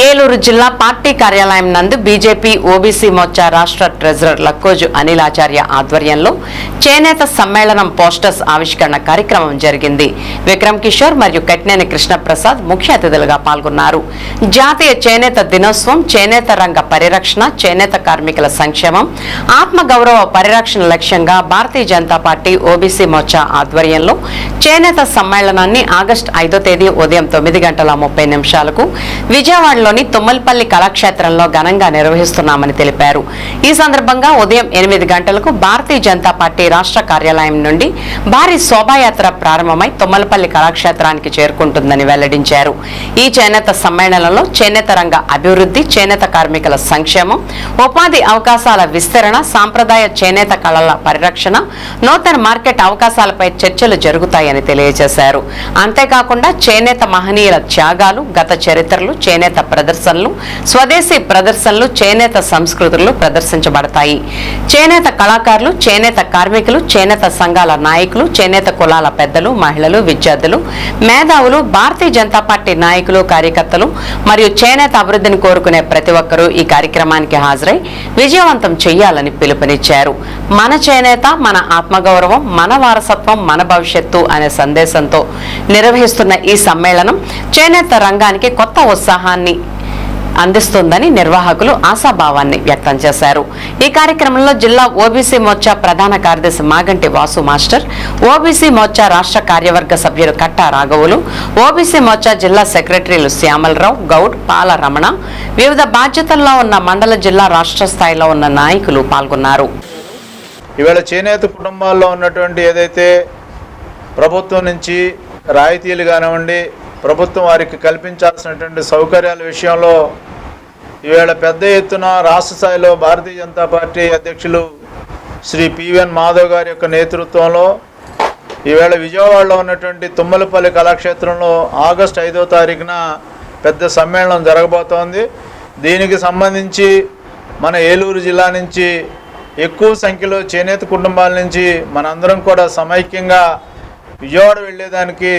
ఏలూరు జిల్లా పార్టీ కార్యాలయం నందు బీజేపీ ఓబీసీ మోర్చా రాష్ట్ర ట్రెజరర్ లక్కోజు అనిల్ ఆచార్య ఆధ్వర్యంలో చేనేత సమ్మేళనం పోస్టర్స్ ఆవిష్కరణ కార్యక్రమం జరిగింది. విక్రమ్ కిషోర్ మరియు కట్నేని కృష్ణప్రసాద్ ముఖ్య అతిథులుగా పాల్గొన్నారు. జాతీయ చేనేత దినోత్సవం, చేనేత రంగ పరిరక్షణ, చేనేత కార్మికుల సంక్షేమం, ఆత్మగౌరవ పరిరక్షణ లక్ష్యంగా భారతీయ జనతా పార్టీ ఓబీసీ మోర్చా ఆధ్వర్యంలో చేనేత సమ్మేళనాన్ని ఆగస్టు 5వ తేదీ ఉదయం 9:30 విజయవాడలోని తుమ్మలపల్లి కళాక్షేత్రంలో ఘనంగా నిర్వహిస్తున్నామని తెలిపారు. ఈ సందర్భంగా ఉదయం 8 గంటలకు భారతీయ జనతా పార్టీ రాష్ట్ర కార్యాలయం నుండి భారీ శోభాయాత్ర ప్రారంభమై తుమ్మలపల్లి కళాక్షేత్రానికి చేరుకుంటుందని వెల్లడించారు. ఈ చేనేత సమ్మేళనంలో చేనేత రంగ అభివృద్ధి, చేనేత కార్మికుల సంక్షేమం, ఉపాధి అవకాశాల విస్తరణ, సాంప్రదాయ చేనేత కళల పరిరక్షణ, నూతన మార్కెట్ అవకాశాలపై చర్చలు జరుగుతాయని తెలియజేశారు. అంతేకాకుండా చేనేత మహనీయుల త్యాగాలు, గత చరిత్రలు, చేనేత ప్రదర్శనలు, స్వదేశీ ప్రదర్శనలు, చేనేత సంస్కృతులు ప్రదర్శించబడతాయి. చేనేత కళాకారులు, చేనేత కార్మికులు, చేనేత సంఘాల నాయకులు, చేనేత కులాల పెద్దలు, మహిళలు, విద్యార్థులు, మేధావులు, భారతీయ జనతా పార్టీ నాయకులు, కార్యకర్తలు మరియు చేనేత అభివృద్ధిని కోరుకునే ప్రతి ఒక్కరూ ఈ కార్యక్రమానికి హాజరై విజయవంతం చేయాలని పిలుపునిచ్చారు. మన చేనేత, మన ఆత్మగౌరవం, మన వారసత్వం, మన భవిష్యత్తు అనే సందేశంతో నిర్వహిస్తున్న ఈ సమ్మేళనం చేనేత రంగానికి కొత్త ఉత్సాహాన్ని అందిస్తుందని నిర్వాహకులు ఆశాభావాన్ని వ్యక్తం చేశారు. ఈ కార్యక్రమంలో జిల్లా ఓబీసీ మోర్చా ప్రధాన కార్యదర్శి మాగంటి వాసు మాస్టర్, ఓబీసీ మోర్చా రాష్ట్ర కార్యవర్గ సభ్యులు కట్టా రాఘవులు, ఓబీసీ మోర్చా జిల్లా సెక్రటరీలు శ్యామలరావు, గౌడ్, పాల రమణ, వివిధ బాధ్యతల్లో ఉన్న మండల, జిల్లా, రాష్ట్ర స్థాయిలో ఉన్న నాయకులు పాల్గొన్నారు. ఇవాళ చేనేత కుటుంబాల్లో ఉన్నటువంటి ఏదైతే ప్రభుత్వం నుంచి రాయితీలు కానివ్వండి, ప్రభుత్వం వారికి కల్పించాల్సినటువంటి సౌకర్యాల విషయంలో ఈవేళ పెద్ద ఎత్తున రాష్ట్ర స్థాయిలో భారతీయ జనతా పార్టీ అధ్యక్షులు శ్రీ పివిఎన్ మాధవ్ గారి యొక్క నేతృత్వంలో ఈవేళ విజయవాడలో ఉన్నటువంటి తుమ్మలపల్లి కళాక్షేత్రంలో ఆగస్టు 5వ తారీఖున పెద్ద సమ్మేళనం జరగబోతోంది. దీనికి సంబంధించి మన ఏలూరు జిల్లా నుంచి ఎక్కువ సంఖ్యలో చేనేత కుటుంబాల నుంచి మనందరం కూడా సమైక్యంగా విజయవాడ వెళ్ళేదానికి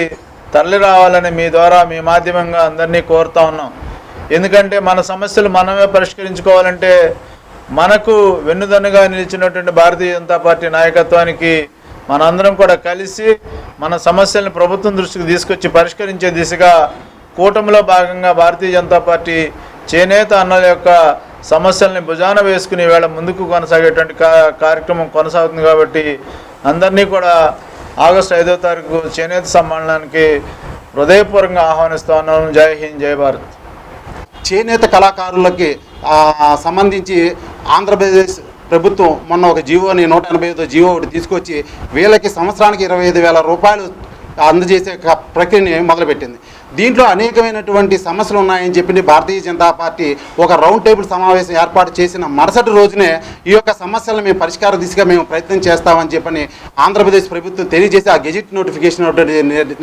తరలి రావాలని మీ ద్వారా, మీ మాధ్యమంగా అందరినీ కోరుతా ఉన్నాం. ఎందుకంటే మన సమస్యలు మనమే పరిష్కరించుకోవాలంటే మనకు వెన్నుదన్నుగా నిలిచినటువంటి భారతీయ జనతా పార్టీ నాయకత్వానికి మనందరం కూడా కలిసి మన సమస్యలను ప్రభుత్వం దృష్టికి తీసుకొచ్చి పరిష్కరించే దిశగా కూటమిలో భాగంగా భారతీయ జనతా పార్టీ చేనేత అన్నల యొక్క సమస్యల్ని భుజాన వేసుకుని వేళ ముందుకు కొనసాగేటువంటి కార్యక్రమం కొనసాగుతుంది. కాబట్టి అందరినీ కూడా ఆగస్టు 5వ తారీఖు చేనేత సమ్మేళనానికి హృదయపూర్వకంగా ఆహ్వానిస్తా ఉన్నాను. జై హింద్, జై భారత్. చేనేత కళాకారులకి సంబంధించి ఆంధ్రప్రదేశ్ ప్రభుత్వం మొన్న ఒక జీవోని 185తో జీవో ఒకటి తీసుకొచ్చి వీళ్ళకి సంవత్సరానికి 25,000 రూపాయలు అందజేసే ప్రక్రియని మొదలుపెట్టింది. దీంట్లో అనేకమైనటువంటి సమస్యలు ఉన్నాయని చెప్పి భారతీయ జనతా పార్టీ ఒక రౌండ్ టేబుల్ సమావేశం ఏర్పాటు చేసిన మరుసటి రోజునే ఈ యొక్క సమస్యలను మేము పరిష్కార దిశగా మేము ప్రయత్నం చేస్తామని చెప్పని ఆంధ్రప్రదేశ్ ప్రభుత్వం తెలియజేసి ఆ గెజిట్ నోటిఫికేషన్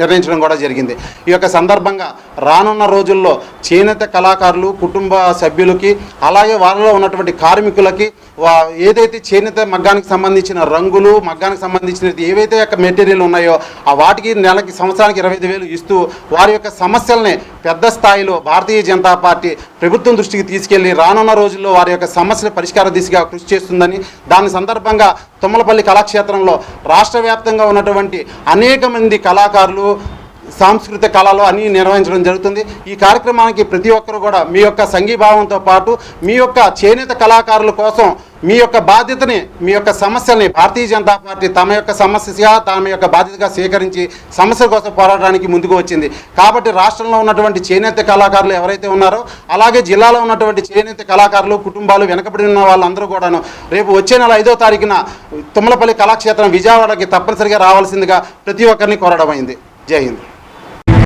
నిర్ణయించడం కూడా జరిగింది. ఈ యొక్క సందర్భంగా రానున్న రోజుల్లో చేనేత కళాకారులు, కుటుంబ సభ్యులకి, అలాగే వారిలో ఉన్నటువంటి కార్మికులకి ఏదైతే చేనేత మగ్గానికి సంబంధించిన రంగులు, మగ్గానికి సంబంధించిన ఏవైతే యొక్క మెటీరియల్ ఉన్నాయో ఆ వాటికి నెలకి సంవత్సరానికి 25,000 ఇస్తూ వారి యొక్క సమస్యల్ని పెద్ద స్థాయిలో భారతీయ జనతా పార్టీ ప్రభుత్వం దృష్టికి తీసుకెళ్లి రానున్న రోజుల్లో వారి యొక్క సమస్యల పరిష్కార దిశగా కృషి చేస్తుందని, దాని సందర్భంగా తుమ్మలపల్లి కళాక్షేత్రంలో రాష్ట్ర వ్యాప్తంగా ఉన్నటువంటి అనేక మంది కళాకారులు, సాంస్కృతిక కళలు అన్నీ నిర్వహించడం జరుగుతుంది. ఈ కార్యక్రమానికి ప్రతి ఒక్కరు కూడా మీ యొక్క సంఘీభావంతో పాటు మీ యొక్క చేనేత కళాకారుల కోసం మీ యొక్క బాధ్యతని, మీ యొక్క సమస్యల్ని భారతీయ జనతా పార్టీ తమ యొక్క సమస్యగా, తమ యొక్క బాధ్యతగా స్వీకరించి సమస్యల కోసం పోరాడడానికి ముందుకు వచ్చింది. కాబట్టి రాష్ట్రంలో ఉన్నటువంటి చేనేత కళాకారులు ఎవరైతే ఉన్నారో, అలాగే జిల్లాలో ఉన్నటువంటి చేనేత కళాకారులు, కుటుంబాలు, వెనకబడి ఉన్న వాళ్ళందరూ కూడాను రేపు వచ్చే నెల 5వ తారీఖున తుమ్మలపల్లి కళాక్షేత్రం విజయవాడకి తప్పనిసరిగా రావాల్సిందిగా ప్రతి ఒక్కరిని కోరడమైంది. జై హింద్.